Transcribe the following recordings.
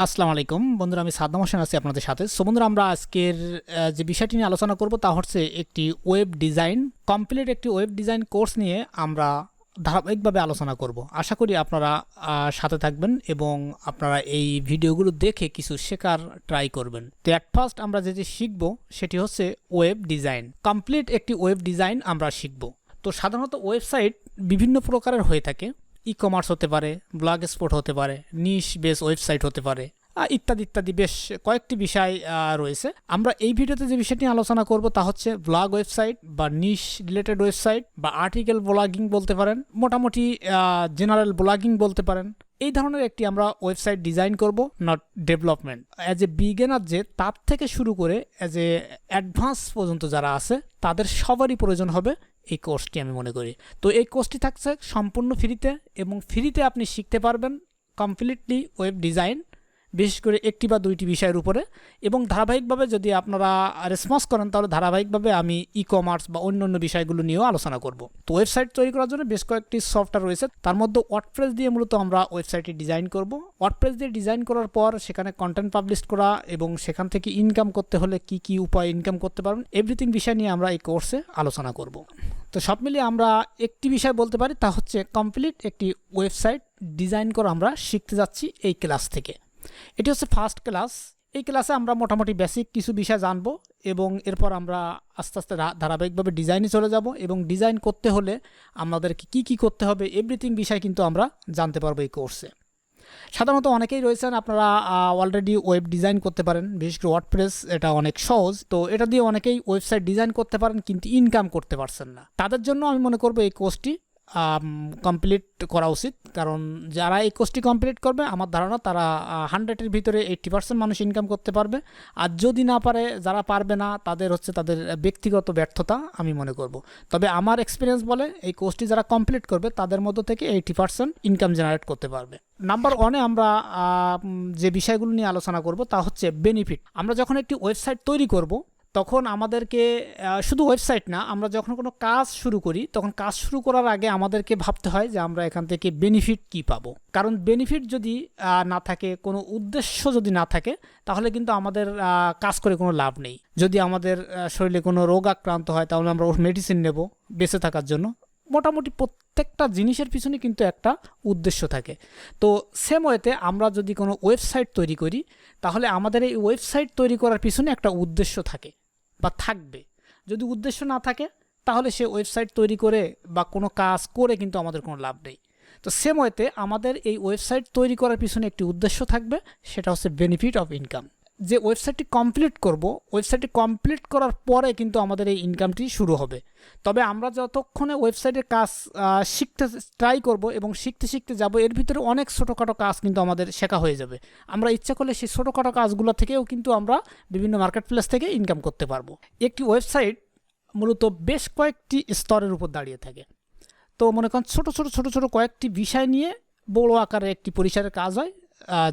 আসসালামু আলাইকুম বন্ধুরা, আমি সাদ্দাম হোসেন আছি আপনাদের সাথে। সো বন্ধুরা, আমরা আজকের যে বিষয়টি নিয়ে আলোচনা করব তা হচ্ছে একটি ওয়েব ডিজাইন, কমপ্লিট একটি ওয়েব ডিজাইন কোর্স নিয়ে আমরা ধারাবাহিকভাবে আলোচনা করব। আশা করি আপনারা সাথে থাকবেন এবং আপনারা এই ভিডিওগুলো দেখে কিছু শেখার ট্রাই করবেন। তো অ্যাট ফার্স্ট আমরা যেটি শিখব সেটি হচ্ছে ওয়েব ডিজাইন। কমপ্লিট একটি ওয়েব ডিজাইন আমরা শিখব। তো সাধারণত ওয়েবসাইট বিভিন্ন প্রকারের হয়ে থাকে। ই কমার্স হতে পারে, ব্লগ স্পট হতে পারে, নিশ বেস ওয়েবসাইট হতে পারে, ইত্যাদি ইত্যাদি বেশ কয়েকটি বিষয় রয়েছে। আমরা এই ভিডিওতে যে বিষয়টি আলোচনা করব তা হচ্ছে ব্লগ ওয়েবসাইট বা নিশ রিলেটেড ওয়েবসাইট বা আর্টিকেল ব্লগিং বলতে পারেন, মোটামুটি জেনারেল ব্লগিং বলতে পারেন। এই ধরনের একটি আমরা ওয়েবসাইট ডিজাইন করব, not development. As a beginner যে তার থেকে শুরু করে অ্যাজ এ অ্যাডভান্স পর্যন্ত যারা আছে তাদের সবারই প্রয়োজন হবে এই কোর্সটি, আমি মনে করি। তো এই কোর্সটি থাকছে সম্পূর্ণ ফ্রিতে এবং ফ্রিতে আপনি শিখতে পারবেন কমপ্লিটলি ওয়েব ডিজাইন, বিশেষ করে একটি বা দুইটি বিষয়ের উপরে। এবং ধারাবাহিকভাবে যদি আপনারা রেসপন্স করেন তাহলে ধারাবাহিকভাবে আমি ই কমার্স বা অন্যান্য বিষয়গুলো নিয়েও আলোচনা করব। তো ওয়েবসাইট তৈরি করার জন্য বেশ কয়েকটি সফটওয়্যার রয়েছে, তার মধ্যে ওয়ার্ডপ্রেস দিয়ে মূলত আমরা ওয়েবসাইটটি ডিজাইন করব। ওয়ার্ডপ্রেস দিয়ে ডিজাইন করার পর সেখানে কন্টেন্ট পাবলিশ করা এবং সেখান থেকে ইনকাম করতে হলে কি কি উপায় ইনকাম করতে পারবেন, এভরিথিং বিষয় নিয়ে আমরা এই কোর্সে আলোচনা করব। তো সব মিলিয়ে আমরা একটি বিষয় বলতে পারি, তা হচ্ছে কমপ্লিট একটি ওয়েবসাইট ডিজাইন করা আমরা শিখতে যাচ্ছি এই ক্লাস থেকে। এটি হচ্ছে ফার্স্ট ক্লাস। এই ক্লাসে আমরা মোটামুটি বেসিক কিছু বিষয় জানবো এবং এরপর আমরা আস্তে আস্তে ধারাবাহিকভাবে ডিজাইনে চলে যাব এবং ডিজাইন করতে হলে আমাদেরকে কি কি করতে হবে এভরিথিং বিষয় কিন্তু আমরা জানতে পারবো এই কোর্সে। সাধারণত অনেকেই রয়েছেন আপনারা অলরেডি ওয়েব ডিজাইন করতে পারেন, বিশেষ করে ওয়ার্ডপ্রেস এটা অনেক সহজ। তো এটা দিয়ে অনেকেই ওয়েবসাইট ডিজাইন করতে পারেন কিন্তু ইনকাম করতে পারছেন না। তাদের জন্য আমি মনে করবো এই কোর্সটি কমপ্লিট করা উচিত, কারণ যারা এই কোর্সটি কমপ্লিট করবে আমার ধারণা তারা 100-এর ভিতরে 80% মানুষ ইনকাম করতে পারবে। আর যদি না পারে, যারা পারবে না তাদের হচ্ছে তাদের ব্যক্তিগত ব্যর্থতা আমি মনে করব। তবে আমার এক্সপিরিয়েন্স বলে এই কোর্সটি যারা কমপ্লিট করবে তাদের মধ্য থেকে 80% ইনকাম জেনারেট করতে পারবে। নাম্বার 1-এ আমরা যে বিষয়গুলো নিয়ে আলোচনা করব তা হচ্ছে বেনিফিট। আমরা যখন একটি ওয়েবসাইট তৈরি করব তখন আমাদেরকে শুধু ওয়েবসাইট না, আমরা যখন কোনো কাজ শুরু করি তখন কাজ শুরু করার আগে আমাদেরকে ভাবতে হয় যে আমরা এখান থেকে বেনিফিট কি পাবো। কারণ বেনিফিট যদি না থাকে, কোনো উদ্দেশ্য যদি না থাকে, তাহলে কিন্তু আমাদের কাজ করে কোনো লাভ নেই। যদি আমাদের শরীরে কোনো রোগ আক্রান্ত হয় তাহলে আমরা মেডিসিন নেব বেঁচে থাকার জন্য। মোটামুটি প্রত্যেকটা জিনিসের পিছনে কিন্তু একটা উদ্দেশ্য থাকে। তো সেম ওয়েতে আমরা যদি কোনো ওয়েবসাইট তৈরি করি তাহলে আমাদের এই ওয়েবসাইট তৈরি করার পিছনে একটা উদ্দেশ্য থাকে বা থাকবে। যদি উদ্দেশ্য না থাকে তাহলে সে ওয়েবসাইট তৈরি করে বা কোনো কাজ করে কিন্তু আমাদের কোনো লাভ নেই। তো সেম ওয়েতে আমাদের এই ওয়েবসাইট তৈরি করার পিছনে একটি উদ্দেশ্য থাকবে, সেটা হচ্ছে বেনিফিট অফ ইনকাম। যে ওয়েবসাইটটি কমপ্লিট করব, ওয়েবসাইটটি কমপ্লিট করার পরে কিন্তু আমাদের এই ইনকামটি শুরু হবে। তবে আমরা যতক্ষণে ওয়েবসাইটের কাজ শিখতে ট্রাই করব এবং শিখতে শিখতে যাব, এর ভিতরে অনেক ছোটোখাটো কাজ কিন্তু আমাদের শেখা হয়ে যাবে। আমরা ইচ্ছা করলে সেই ছোটোখাটো কাজগুলো থেকেও কিন্তু আমরা বিভিন্ন মার্কেট প্লেস থেকে ইনকাম করতে পারবো। একটি ওয়েবসাইট মূলত বেশ কয়েকটি স্তরের উপর দাঁড়িয়ে থাকে। তো মনে করেন ছোটো ছোটো ছোটো ছোটো কয়েকটি বিষয় নিয়ে বড়ো আকারে একটি পরিসরের কাজ হয়,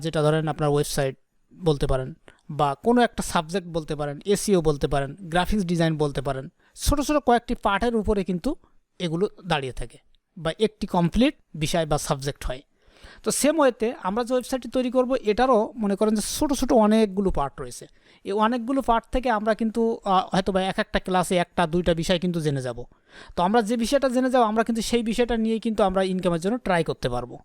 যেটা ধরেন আপনার ওয়েবসাইট বলতে পারেন বা কোনো একটা সাবজেক্ট বলতে পারেন, এসইও বলতে পারেন, গ্রাফিক্স ডিজাইন বলতে পারেন। ছোটো ছোটো কয়েকটি পার্টের উপরে কিন্তু এগুলো দাঁড়িয়ে থাকে বা একটি কমপ্লিট বিষয় বা সাবজেক্ট হয়। তো সেম ওয়েতে আমরা যে ওয়েবসাইটটি তৈরি করব এটারও মনে করেন যে ছোটো ছোটো অনেকগুলো পার্ট রয়েছে। এই অনেকগুলো পার্ট থেকে আমরা কিন্তু হয়তো বা এক একটা ক্লাসে একটা দুইটা বিষয় কিন্তু জেনে যাব। তো আমরা যে বিষয়টা জেনে যাব আমরা কিন্তু সেই বিষয়টা নিয়েই কিন্তু আমরা ইনকামের জন্য ট্রাই করতে পারবো।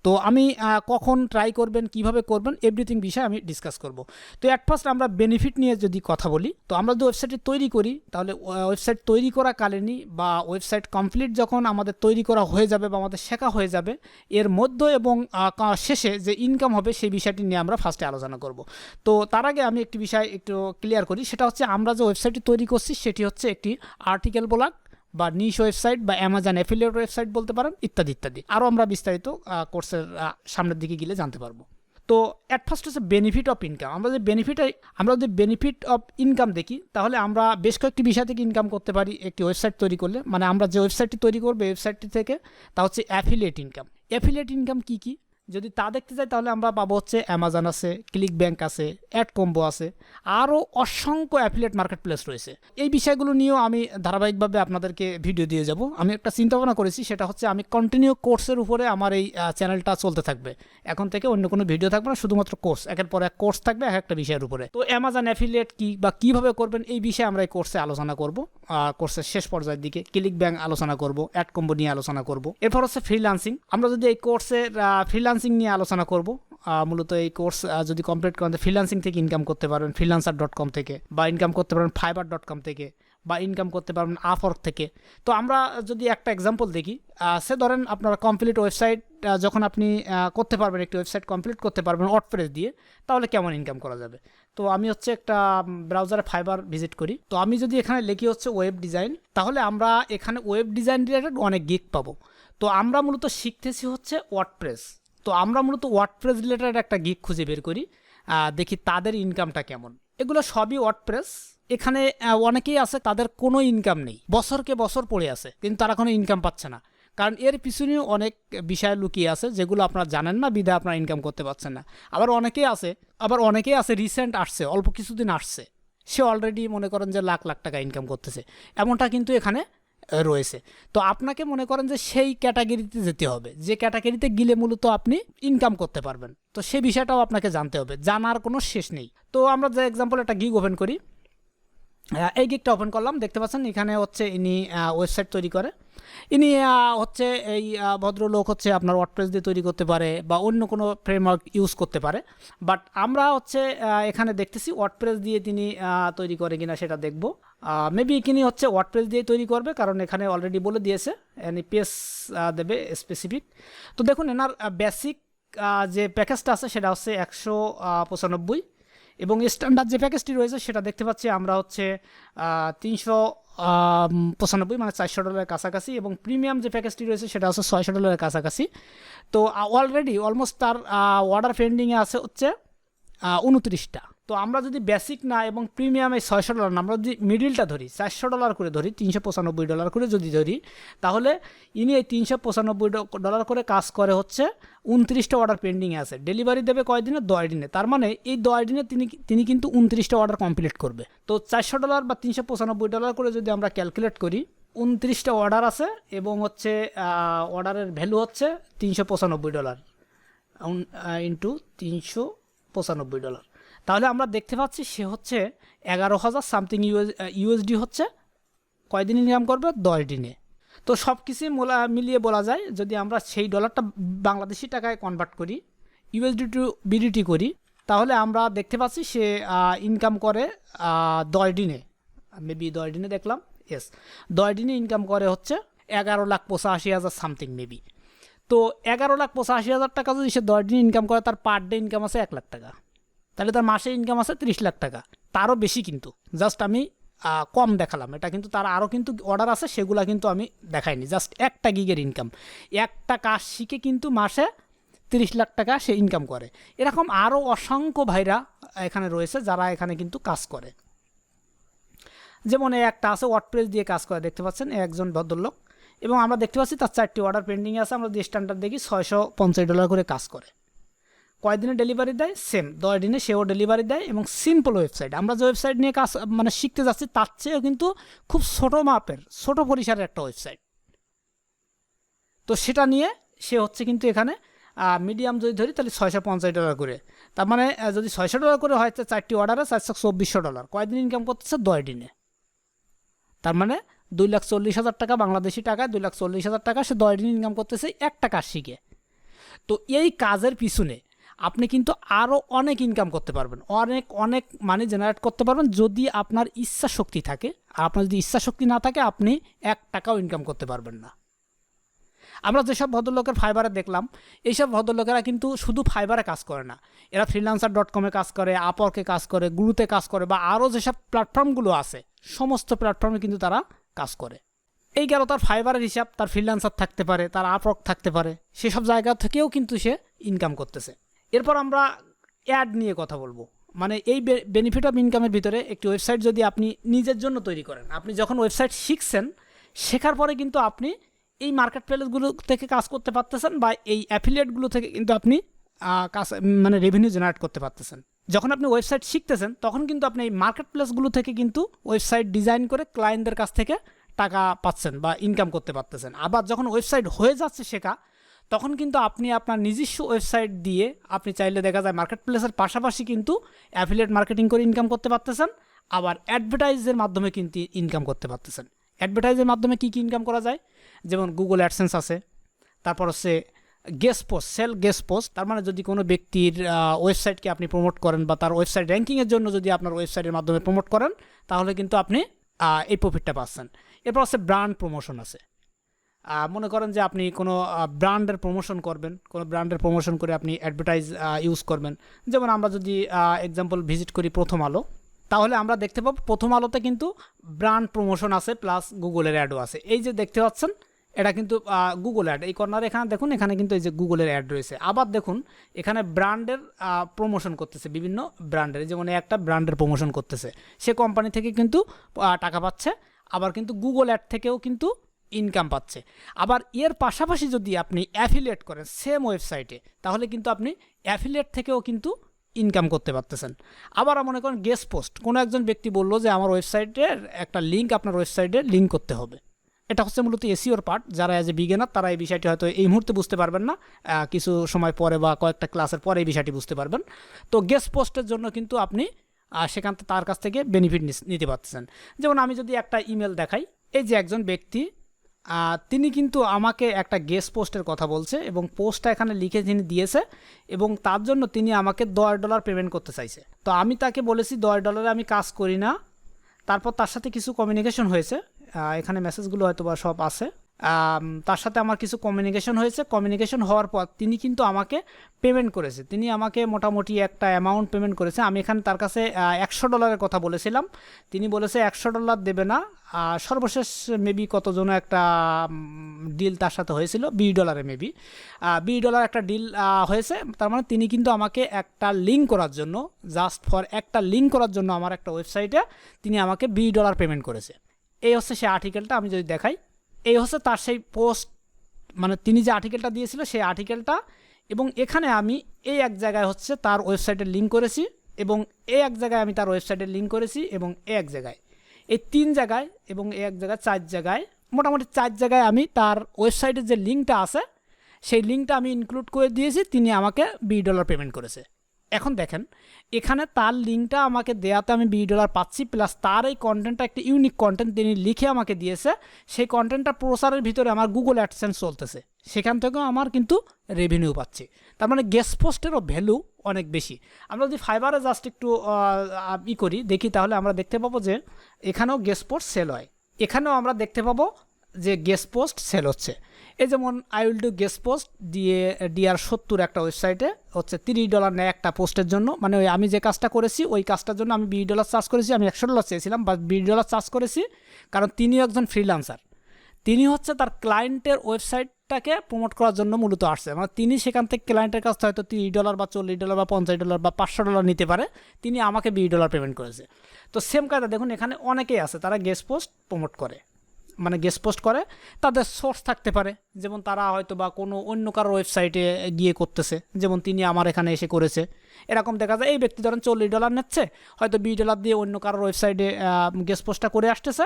তো আমি কখন ট্রাই করবেন, কিভাবে করবেন, এভরিথিং বিষয় আমি ডিসকাস করব। তো অ্যাট ফার্স্ট আমরা বেনিফিট নিয়ে যদি কথা বলি, তো আমরা যদি ওয়েবসাইটটি তৈরি করি তাহলে ওয়েবসাইট তৈরি করা কালীনই বা ওয়েবসাইট কমপ্লিট যখন আমাদের তৈরি করা হয়ে যাবে বা আমাদের শেখা হয়ে যাবে, এর মধ্যে এবং শেষে যে ইনকাম হবে সেই বিষয়টি নিয়ে আমরা ফার্স্টে আলোচনা করব। তো তার আগে আমি একটি বিষয় একটু ক্লিয়ার করি, সেটা হচ্ছে আমরা যে ওয়েবসাইটটি তৈরি করছি সেটি হচ্ছে একটি আর্টিকেল ব্লগ বা নিশ ওয়েবসাইট বা অ্যামাজন অ্যাফিলিয়েট ওয়েবসাইট বলতে পারেন, ইত্যাদি ইত্যাদি। আরও আমরা বিস্তারিত কোর্সের সামনের দিকে গেলে জানতে পারবো। তো অ্যাট ফার্স্ট হচ্ছে বেনিফিট অফ ইনকাম। আমরা যদি বেনিফিট অফ ইনকাম দেখি তাহলে আমরা বেশ কয়েকটি বিষয় থেকে ইনকাম করতে পারি একটি ওয়েবসাইট তৈরি করলে। মানে আমরা যে ওয়েবসাইটটি তৈরি করবো ওয়েবসাইটটি থেকে, তা হচ্ছে অ্যাফিলিয়েট ইনকাম। অ্যাফিলিয়েট ইনকাম কী কী? যদি তা দেখতে যাই তাহলে আমরা পাবো হচ্ছে অ্যামাজন আছে, ক্লিক ব্যাংক আছে, অ্যাড কম্বো আছে, আরও অসংখ্য অ্যাফিলিয়েট মার্কেট প্লেস রয়েছে। এই বিষয়গুলো নিয়েও আমি ধারাবাহিকভাবে আপনাদেরকে ভিডিও দিয়ে যাব। আমি একটা চিন্তা ভাবনা করেছি, সেটা হচ্ছে আমি কন্টিনিউ কোর্সের উপরে আমার এই চ্যানেলটা চলতে থাকবে। এখন থেকে অন্য কোনো ভিডিও থাকবে না, শুধুমাত্র কোর্স, একের পর এক কোর্স থাকবে এক একটা বিষয়ের উপরে। তো অ্যামাজন অ্যাফিলিয়েট কি বা কীভাবে করবেন এই বিষয়ে আমরা এই কোর্সে আলোচনা করব। কোর্সের শেষ পর্যায়ের দিকে ক্লিক ব্যাংক আলোচনা করব, অ্যাড কম্বো নিয়ে আলোচনা করব। এরপর হচ্ছে ফ্রিল্যান্সিং। আমরা যদি এই কোর্সের ফ্রিল্যান্সিং নিয়ে আলোচনা করব, মূলত এই কোর্স যদি কমপ্লিট করেন ফ্রিল্যান্সিং থেকে ইনকাম করতে পারবেন freelancer.com থেকে, বা ইনকাম করতে পারবেন fiverr.com থেকে, বা ইনকাম করতে পারবেন আপওয়ার্ক থেকে। তো আমরা যদি একটা এক্সাম্পল দেখি, সে ধরেন আপনারা কমপ্লিট ওয়েবসাইট যখন আপনি করতে পারবেন, একটি ওয়েবসাইট কমপ্লিট করতে পারবেন WordPress দিয়ে, তাহলে কেমন ইনকাম করা যাবে। তো আমি হচ্ছে একটা ব্রাউজারে ফাইবার ভিজিট করি। তো আমি যদি এখানে লিখি হচ্ছে ওয়েব ডিজাইন, তাহলে আমরা এখানে ওয়েব ডিজাইন রিলেটেড অনেক গিগ পাবো। তো আমরা মূলত শিখতেছি হচ্ছে WordPress। তো আমরা মূলত WordPress রিলেটেড একটা গিগ খুঁজে বের করি, দেখি তাদের ইনকামটা কেমন। এগুলো সবই WordPress। এখানে অনেকেই আছে তাদের কোনো ইনকাম নেই, বছরকে বছর পড়ে আছে, কিন্তু তারা কোনো ইনকাম পাচ্ছে না, কারণ এর পিছনেও অনেক বিষয় লুকিয়ে আছে যেগুলো আপনারা জানেন না, বিধায় আপনারা ইনকাম করতে পারছেন না। আবার অনেকেই আছে রিসেন্ট আসছে, অল্প কিছুদিন আসছে, সে অলরেডি মনে করেন যে লাখ লাখ টাকা ইনকাম করতেছে, এমনটা কিন্তু এখানে রয়েছে। তো আপনাকে মনে করেন যে সেই ক্যাটাগরিতে যেতে হবে, যে ক্যাটাগরিতে গেলে মূলত আপনি ইনকাম করতে পারবেন। তো সেই বিষয়টাও আপনাকে জানতে হবে, জানার কোনো শেষ নেই। তো আমরা যে এক্সাম্পল একটা গিগ ওপেন করি, এই গিগটা ওপেন করলাম, দেখতে পাচ্ছেন এখানে হচ্ছে ইনি ওয়েবসাইট তৈরি করে। ইনি হচ্ছে এই ভদ্রলোক হচ্ছে আপনার WordPress দিয়ে তৈরি করতে পারে বা অন্য কোনো ফ্রেমওয়ার্ক ইউজ করতে পারে, বাট আমরা হচ্ছে এখানে দেখতেছি WordPress দিয়ে তিনি তৈরি করে কিনা সেটা দেখব। মেবি তিনি হচ্ছে WordPress দিয়ে তৈরি করবে, কারণ এখানে অলরেডি বলে দিয়েছে এনি পেজ দেবে স্পেসিফিক। তো দেখুন এনার বেসিক যে প্যাকেজটা আছে সেটা হচ্ছে 195, এবং স্ট্যান্ডার্ড যে প্যাকেজটি রয়েছে সেটা দেখতে পাচ্ছি আমরা হচ্ছে 395, মানে $400 কাছাকাছি, এবং প্রিমিয়াম যে প্যাকেজটি রয়েছে সেটা হচ্ছে $600 কাছাকাছি। তো অলরেডি অলমোস্ট তার অর্ডার পেন্ডিংয়ে আছে হচ্ছে 29টা। তো আমরা যদি বেসিক না এবং প্রিমিয়ামে $600 না, আমরা যদি মিডিলটা ধরি $400 করে ধরি, $395 করে যদি ধরি, তাহলে ইনি এই $395 করে কাজ করে হচ্ছে 29টা অর্ডার পেন্ডিংয়ে আছে। ডেলিভারি দেবে কয়দিনে? 10 দিনে। তার মানে এই 10 দিনে তিনি কিন্তু 29টা অর্ডার কমপ্লিট করবে। তো $400 বা $395 করে যদি আমরা ক্যালকুলেট করি, 29টা অর্ডার আছে এবং হচ্ছে অর্ডারের ভ্যালু হচ্ছে $395 ইন্টু $395। তাহলে আমরা দেখতে পাচ্ছি সে হচ্ছে 11,000 সামথিং ইউএসডি হচ্ছে কয়দিন ইনকাম করবে? 10 দিনে। তো সব কিছু মিলিয়ে বলা যায়, যদি আমরা সেই ডলারটা বাংলাদেশি টাকায় কনভার্ট করি, ইউএসডি টু বিডিটি করি, তাহলে আমরা দেখতে পাচ্ছি সে ইনকাম করে 10 দিনে, মেবি 10 দিনে দেখলাম, ইয়েস 10 দিনে ইনকাম করে হচ্ছে 11,85,000 সামথিং মেবি। তো 11,85,000 টাকা যদি সে 10 দিনে ইনকাম করে, তার পার ডে ইনকাম আছে 1 লাখ টাকা, তাহলে তার মাসে ইনকাম আছে 30 লাখ টাকা, তারও বেশি। কিন্তু জাস্ট আমি কম দেখালাম, এটা কিন্তু তার আরও কিন্তু অর্ডার আছে, সেগুলো কিন্তু আমি দেখাইনি। জাস্ট একটা গিগের ইনকাম, একটা কাজ শিখে কিন্তু মাসে 30 লাখ টাকা সে ইনকাম করে। এরকম আরও অসংখ্য ভাইরা এখানে রয়েছে যারা এখানে কিন্তু কাজ করে। যেমন একটা আছে WordPress দিয়ে কাজ করে, দেখতে পাচ্ছেন একজন ভদ্রলোক, এবং আমরা দেখতে পাচ্ছি তার 4টি অর্ডার পেন্ডিং আছে। আমরা যদি স্ট্যান্ডার্ড দেখি $650 করে কাজ করে। কয়দিনে ডেলিভারি দেয়? সেম 10 দিনে সেও ডেলিভারি দেয়, এবং সিম্পল ওয়েবসাইট। আমরা যে ওয়েবসাইট নিয়ে কাজ মানে শিখতে যাচ্ছি তার চেয়েও কিন্তু খুব ছোটো মাপের, ছোটো পরিসরের একটা ওয়েবসাইট। তো সেটা নিয়ে সে হচ্ছে কিন্তু এখানে মিডিয়াম যদি ধরি তাহলে $650 করে, তার মানে যদি $600 করে হয়, 4টি অর্ডারে $424। কয়দিন ইনকাম করতেছে? 10 দিনে। তার মানে 2,40,000 টাকা, বাংলাদেশি টাকায় 2,40,000 টাকা সে 10 দিন ইনকাম করতেছে একটা কাজ শিখে। তো এই কাজের পিছনে আপনি কিন্তু আরও অনেক ইনকাম করতে পারবেন, অনেক মানি জেনারেট করতে পারবেন, যদি আপনার ইচ্ছা শক্তি থাকে। আর আপনার যদি ইচ্ছা শক্তি না থাকে, আপনি 1 টাকাও ইনকাম করতে পারবেন না। আমরা যেসব ভদ্রলোকের ফাইবারে দেখলাম, এইসব ভদ্রলোকেরা কিন্তু শুধু ফাইবারে কাজ করে না, এরা freelancer.com-এ কাজ করে, আপওয়ার্কে কাজ করে, গুরুতে কাজ করে, বা আরও যেসব প্ল্যাটফর্মগুলো আছে সমস্ত প্ল্যাটফর্মে কিন্তু তারা কাজ করে। এই গেল তার ফাইবারের হিসাব। তার ফ্রিল্যান্সার থাকতে পারে, তার আপওয়ার্ক থাকতে পারে, সেসব জায়গা থেকেও কিন্তু সে ইনকাম করতেছে। এরপর আমরা অ্যাড নিয়ে কথা বলবো। মানে এই বেনিফিট অফ ইনকামের ভিতরে একটি ওয়েবসাইট যদি আপনি নিজের জন্য তৈরি করেন, আপনি যখন ওয়েবসাইট শিখছেন, শেখার পরে কিন্তু আপনি এই মার্কেট প্লেসগুলো থেকে কাজ করতে পারতেছেন বা এই অ্যাফিলিয়েটগুলো থেকে কিন্তু আপনি কাজ মানে রেভিনিউ জেনারেট করতে পারতেছেন। যখন আপনি ওয়েবসাইট শিখতেছেন তখন কিন্তু আপনি এই মার্কেট প্লেসগুলো থেকে কিন্তু ওয়েবসাইট ডিজাইন করে ক্লায়েন্টদের কাছ থেকে টাকা পাচ্ছেন বা ইনকাম করতে পারতেছেন। আবার যখন ওয়েবসাইট হয়ে যাচ্ছে শেখা, তখন কিন্তু আপনি আপনার নিজস্ব ওয়েবসাইট দিয়ে আপনি চাইলে দেখা যায় মার্কেট প্লেসের পাশাপাশি কিন্তু অ্যাফিলিয়েট মার্কেটিং করে ইনকাম করতে পারতেছেন, আবার অ্যাডভার্টাইজের মাধ্যমে কিন্তু ইনকাম করতে পারতেছেন। অ্যাডভার্টাইজের মাধ্যমে কী কী ইনকাম করা যায়, যেমন গুগল অ্যাডসেন্স আছে, তারপর হচ্ছে guest post, sell guest post, তার মানে যদি কোনো ব্যক্তির ওয়েবসাইটকে আপনি প্রমোট করেন বা তার ওয়েবসাইট র্যাঙ্কিংয়ের জন্য যদি আপনার ওয়েবসাইটের মাধ্যমে প্রমোট করেন, তাহলে কিন্তু আপনি এই প্রফিটটা পাচ্ছেন। এরপর হচ্ছে ব্র্যান্ড প্রমোশন আছে। মনে করেন যে আপনি কোনো ব্র্যান্ডের প্রমোশন করবেন, কোনো ব্র্যান্ডের প্রমোশন করে আপনি অ্যাডভার্টাইজ ইউজ করবেন। যেমন আমরা যদি এক্সাম্পল ভিজিট করি প্রথম আলো, তাহলে আমরা দেখতে পাবো প্রথম আলোতে কিন্তু ব্র্যান্ড প্রমোশন আছে প্লাস গুগলের অ্যাডও আছে। এই যে দেখতে পাচ্ছেন এটা কিন্তু গুগল অ্যাড, এই কর্নারে এখানে দেখুন, এখানে কিন্তু এই যে গুগলের অ্যাড রয়েছে। আবার দেখুন এখানে ব্র্যান্ডের প্রমোশন করতেছে, বিভিন্ন ব্র্যান্ডের, যেমন একটা ব্র্যান্ডের প্রমোশন করতেছে, সে কোম্পানি থেকে কিন্তু টাকা পাচ্ছে, আবার কিন্তু গুগল অ্যাড থেকেও কিন্তু ইনকাম পাচ্ছে। আবার এর পাশাপাশি যদি আপনি অ্যাফিলিয়েট করেন সেম ওয়েবসাইটে, তাহলে কিন্তু আপনি অ্যাফিলিয়েট থেকেও কিন্তু ইনকাম করতে পারতেছেন। আবার মনে করেন গেস্ট পোস্ট, কোনো একজন ব্যক্তি বলল যে আমার ওয়েবসাইটের একটা লিঙ্ক আপনার ওয়েবসাইটে লিঙ্ক করতে হবে। এটা হচ্ছে মূলত এসইওর পার্ট। যারা অ্যাজ এ বিগিনার তারা এই বিষয়টি হয়তো এই মুহূর্তে বুঝতে পারবেন না, কিছু সময় পরে বা কয়েকটা ক্লাসের পরে এই বিষয়টি বুঝতে পারবেন। তো গেস্ট পোস্টের জন্য কিন্তু আপনি সেখান থেকে তার কাছ থেকে বেনিফিট নিতে পারতেছেন। যেমন আমি যদি একটা ইমেল দেখাই, এই যে একজন ব্যক্তি তিনি কিন্তু আমাকে একটা গেস্ট পোস্টের কথা বলছে এবং পোস্টটা এখানে লিখে তিনি দিয়েছে এবং তার জন্য তিনি আমাকে $10 পেমেন্ট করতে চাইছে। তো আমি তাকে বলেছি $10 আমি কাজ করি না। তারপর তার সাথে কিছু কমিউনিকেশন হয়েছে, এখানে মেসেজগুলো হয়তো বা সব আছে। তার সাথে আমার কিছু কমিউনিকেশন হয়েছে। কমিউনিকেশন হওয়ার পর তিনি কিন্তু আমাকে পেমেন্ট করেছে, তিনি আমাকে মোটামুটি একটা অ্যামাউন্ট পেমেন্ট করেছে। আমি এখানে তার কাছে $100 কথা বলেছিলাম, তিনি বলেছে $100 দেবে না। সর্বশেষ মেবি কতজন একটা ডিল তার সাথে হয়েছিল, $20 মেবি $20 একটা ডিল হয়েছে। তার মানে তিনি কিন্তু আমাকে একটা লিঙ্ক করার জন্য, জাস্ট ফর একটা লিঙ্ক করার জন্য আমার একটা ওয়েবসাইটে তিনি আমাকে $20 পেমেন্ট করেছে। এই হচ্ছে সেই আর্টিকেলটা। আমি যদি দেখাই, এই হচ্ছে তার সেই পোস্ট, মানে তিনি যে আর্টিকেলটা দিয়েছিল সেই আর্টিকেলটা। এবং এখানে আমি এই এক জায়গায় হচ্ছে তার ওয়েবসাইটের লিঙ্ক করেছি এবং এই এক জায়গায় আমি তার ওয়েবসাইটের লিঙ্ক করেছি এবং এই এক জায়গায়, এই 3 জায়গায় এবং এই এক জায়গায় 4 জায়গায়, মোটামুটি 4 জায়গায় আমি তার ওয়েবসাইটের যে লিঙ্কটা আছে সেই লিঙ্কটা আমি ইনক্লুড করে দিয়েছি, তিনি আমাকে $20 পেমেন্ট করেছে। এখন দেখেন এখানে তার লিঙ্কটা আমাকে দেওয়াতে আমি $20 পাচ্ছি, প্লাস তার এই কন্টেন্টটা একটা ইউনিক কন্টেন্ট তিনি লিখে আমাকে দিয়েছে, সেই কন্টেন্টটা প্রচারের ভিতরে আমার গুগল অ্যাডসেন্স চলতেছে, সেখান থেকেও আমার কিন্তু রেভিনিউ পাচ্ছি। তার মানে গেস্ট পোস্টেরও ভ্যালু অনেক বেশি। আমরা যদি ফাইবারে জাস্ট একটু করি দেখি, তাহলে আমরা দেখতে পাবো যে এখানেও গেস্ট পোস্ট সেল হয়, এখানেও আমরা দেখতে পাবো যে গেস্ট পোস্ট সেল হচ্ছে। এই যেমন I will do guest post দিয়ে DR70 একটা ওয়েবসাইটে হচ্ছে $30 নেয় একটা পোস্টের জন্য। মানে ওই আমি যে কাজটা করেছি ওই কাজটার জন্য আমি $20 চার্জ করেছি, আমি $100 চেয়েছিলাম বা $20 চার্জ করেছি, কারণ তিনিও একজন ফ্রিল্যান্সার। তিনি হচ্ছে তার ক্লায়েন্টের ওয়েবসাইটটাকে প্রমোট করার জন্য মূলত আসছে, মানে তিনি সেখান থেকে ক্লায়েন্টের কাছ থেকে হয়তো $30 বা $40 বা $50 বা $500 নিতে পারে, তিনি আমাকে $20 পেমেন্ট করেছে। তো সেম কায়দা দেখুন এখানে অনেকেই আছে তারা গেস্ট পোস্ট প্রমোট করে, মানে গেস্ট পোস্ট করে, তাদের সোর্স থাকতে পারে, যেমন তারা হয়তো বা কোনো অন্য কারো ওয়েবসাইটে গিয়ে করতেছে, যেমন তিনি আমার এখানে এসে করেছে। এরকম দেখা যায় এই ব্যক্তি ধরেন $40 নিচ্ছে, হয়তো $20 দিয়ে অন্য কারোর ওয়েবসাইটে গেস্ট পোস্টটা করে আসতেছে,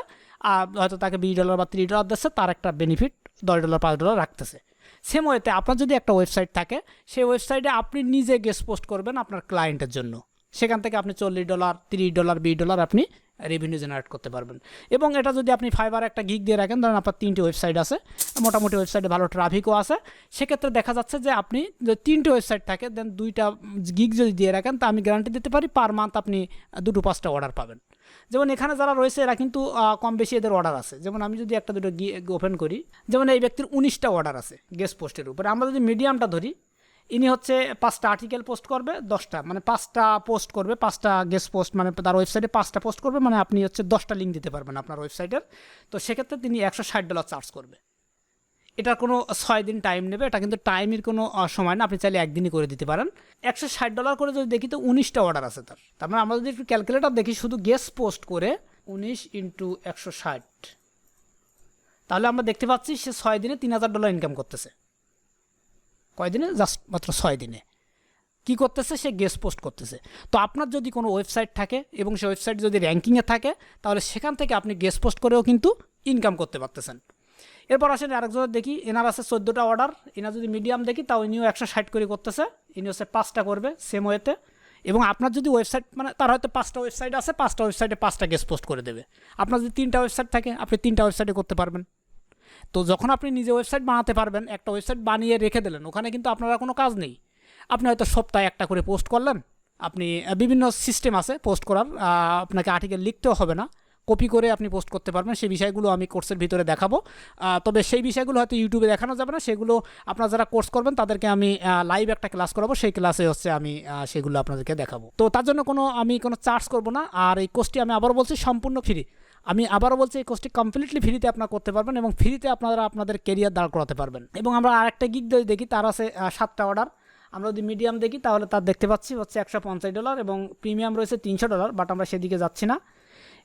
আর হয়তো তাকে $20 বা $30 দিচ্ছে, তার একটা বেনিফিট $10 $5 রাখতেছে। সেম ওয়েতে আপনার যদি একটা ওয়েবসাইট থাকে, সেই ওয়েবসাইটে আপনি নিজে গেস্ট পোস্ট করবেন আপনার ক্লায়েন্টের জন্য, সেখান থেকে আপনি $40 $30 $20 আপনি রেভিনিউ জেনারেট করতে পারবেন। এবং এটা যদি আপনি ফাইবার একটা গিগ দিয়ে রাখেন, ধরেন আপনার 3টে ওয়েবসাইট আছে, মোটামুটি ওয়েবসাইটে ভালো ট্রাফিকও আছে, সেক্ষেত্রে দেখা যাচ্ছে যে আপনি যদি 3টে ওয়েবসাইট থাকে, দেন 2টা গিগ যদি দিয়ে রাখেন, তা আমি গ্যারান্টি দিতে পারি পার মান্থ আপনি 2-5টা অর্ডার পাবেন। যেমন এখানে যারা রয়েছে এরা কিন্তু কম বেশি এদের অর্ডার আছে। যেমন আমি যদি একটা দুটো ওপেন করি, যেমন এই ব্যক্তির 19টা অর্ডার আছে গেস্ট পোস্টের উপরে। আমরা যদি মিডিয়ামটা ধরি, ইনি হচ্ছে 5টা আর্টিকেল পোস্ট করবে, 10টা মানে 5টা পোস্ট করবে, 5টা গেস্ট পোস্ট, মানে তার ওয়েবসাইটে 5টা পোস্ট করবে, মানে আপনি হচ্ছে 10টা লিঙ্ক দিতে পারবেন আপনার ওয়েবসাইটের। তো সেক্ষেত্রে তিনি $160 চার্জ করবে। এটার কোনো 6 দিন টাইম নেবে, এটা কিন্তু টাইমের কোনো সময় না, আপনি চাইলে একদিনই করে দিতে পারেন। $160 করে যদি দেখি তো 19টা অর্ডার আছে তার। তার মানে আমরা যদি একটু ক্যালকুলেটার দেখি, শুধু গেস্ট পোস্ট করে 19 × 160, তাহলে আমরা দেখতে পাচ্ছি সে 6 দিনে $3000 ইনকাম করতেছে। কয় দিনে? জাস্ট মাত্র 6 দিনে। কি করতেছে? সে গেস্ট পোস্ট করতেছে। তো আপনার যদি কোনো ওয়েবসাইট থাকে এবং সেই ওয়েবসাইট যদি র্যাঙ্কিংয়ে থাকে তাহলে সেখান থেকে আপনি গেস্ট পোস্ট করেও কিন্তু ইনকাম করতে পারতেছেন। এরপর আসেন আরেকজনের দেখি, এনার আছে 14টা অর্ডার। এনার যদি মিডিয়াম দেখি তাও ইনিও 160 করে করতেছে, ইনি হচ্ছে 5টা করবে সেম ওয়েতে। এবং আপনার যদি ওয়েবসাইট মানে তার হয়তো 5টা ওয়েবসাইট আছে, 5টা ওয়েবসাইটে 5টা গেস্ট পোস্ট করে দেবে। আপনার যদি 3টা ওয়েবসাইট থাকে আপনি 3টা ওয়েবসাইটে করতে পারবেন। তো যখন আপনি নিজে ওয়েবসাইট বানাতে পারবেন, একটা ওয়েবসাইট বানিয়ে রেখে দিলেন, ওখানে কিন্তু আপনার কোনো কাজ নেই। আপনি হয়তো সপ্তাহে একটা করে পোস্ট করলেন, আপনি বিভিন্ন সিস্টেম আছে পোস্ট করার, আপনাকে আর্টিকেল লিখতেও হবে না, কপি করে আপনি পোস্ট করতে পারবেন। সেই বিষয়গুলো আমি কোর্সের ভিতরে দেখাবো, তবে সেই বিষয়গুলো হয়তো ইউটিউবে দেখানো যাবে না। সেগুলো আপনারা যারা কোর্স করবেন তাদেরকে আমি লাইভ একটা ক্লাস করাবো, সেই ক্লাসে হচ্ছে আমি সেগুলো আপনাদেরকে দেখাবো। তো তার জন্য আমি কোনো চার্জ করব না। আর এই কোর্সটি আমি আবার বলছি সম্পূর্ণ ফ্রি। আমি আবারও বলছি এই কোর্সটি কমপ্লিটলি ফ্রিতে আপনারা করতে পারবেন এবং ফ্রিতে আপনারা আপনাদের কেরিয়ার দাঁড় করাতে পারবেন। এবং আমরা আরেকটা গিগ দেখি, তার আছে 7টা অর্ডার। আমরা যদি মিডিয়াম দেখি তাহলে তার দেখতে পাচ্ছি হচ্ছে $150 এবং প্রিমিয়াম রয়েছে $300, বাট আমরা সেদিকে যাচ্ছি না।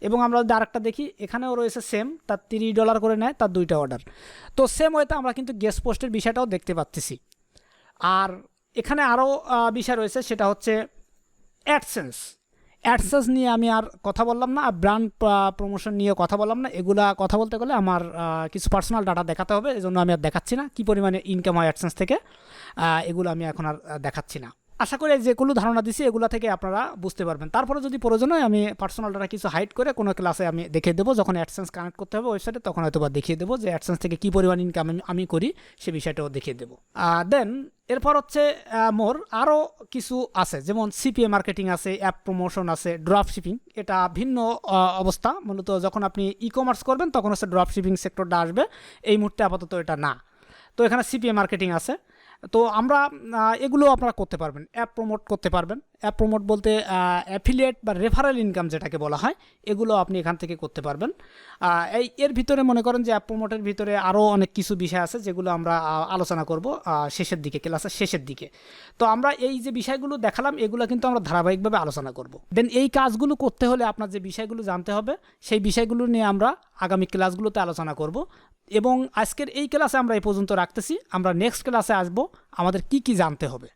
এবং আমরা যদি আরেকটা দেখি, এখানেও রয়েছে সেম, তার $30 করে নেয়, তার 2টা অর্ডার। তো সেম ওয়েতে আমরা কিন্তু গেস্ট পোস্টের বিষয়টাও দেখতে পাচ্ছি। আর এখানে আরও বিষয় রয়েছে, সেটা হচ্ছে অ্যাডসেন্স নিয়ে আমি আর কথা বললাম না, আর ব্র্যান্ড প্রমোশন নিয়ে কথা বললাম না। এগুলা কথা বলতে গেলে আমার কিছু পার্সোনাল ডাটা দেখাতে হবে, এজন্য আমি আর দেখাচ্ছি না। কী পরিমাণে ইনকাম হয় অ্যাডসেন্স থেকে, এগুলো আমি এখন আর দেখাচ্ছি না। আশা করি যেগুলো ধারণা দিছি এগুলো থেকে আপনারা বুঝতে পারবেন। তারপরে যদি প্রয়োজন হয় আমি পার্সোনাল ডাটা কিছু হাইড করে কোনো ক্লাসে আমি দেখিয়ে দেবো, যখন অ্যাডসেন্স কানেক্ট করতে হবে ওয়েবসাইটে, তখন হয়তো বা দেখিয়ে দেবো যে অ্যাডসেন্স থেকে কী পরিমাণ ইনকাম আমি করি, সে বিষয়টাও দেখিয়ে দেবো। দেন এরপর হচ্ছে মোর আরও কিছু আছে, যেমন সিপিএ মার্কেটিং আছে, অ্যাপ প্রমোশন আছে, ড্রপ শিপিং। এটা ভিন্ন অবস্থা। মূলত যখন আপনি ই কমার্স করবেন তখন হচ্ছে ড্রপ শিপিং সেক্টরটা আসবে, এই মুহূর্তে আপাতত এটা না। তো এখানে সিপিএ মার্কেটিং আছে। তো আমরা এগুলো আপনারা করতে পারবেন। অ্যাপ প্রমোট করতে পারবেন। অ্যাপ প্রমোট বলতে অ্যাফিলিয়েট বা রেফারেল ইনকাম যেটাকে বলা হয়, এগুলো আপনি এখান থেকে করতে পারবেন। এর ভিতরে মনে করেন যে অ্যাপ প্রমোটের ভিতরে আরও অনেক কিছু বিষয় আছে যেগুলো আমরা আলোচনা করব শেষের দিকে, ক্লাসের শেষের দিকে। তো আমরা এই যে বিষয়গুলো দেখালাম এগুলো কিন্তু আমরা ধারাবাহিকভাবে আলোচনা করব। দেন এই কাজগুলো করতে হলে আপনার যে বিষয়গুলো জানতে হবে, সেই বিষয়গুলো নিয়ে আমরা আগামী ক্লাসগুলোতে আলোচনা করব। এবং আজকের এই ক্লাসে আমরা এই পর্যন্ত রাখতেছি। আমরা নেক্সট ক্লাসে আসব, আমাদের কি কি জানতে হবে।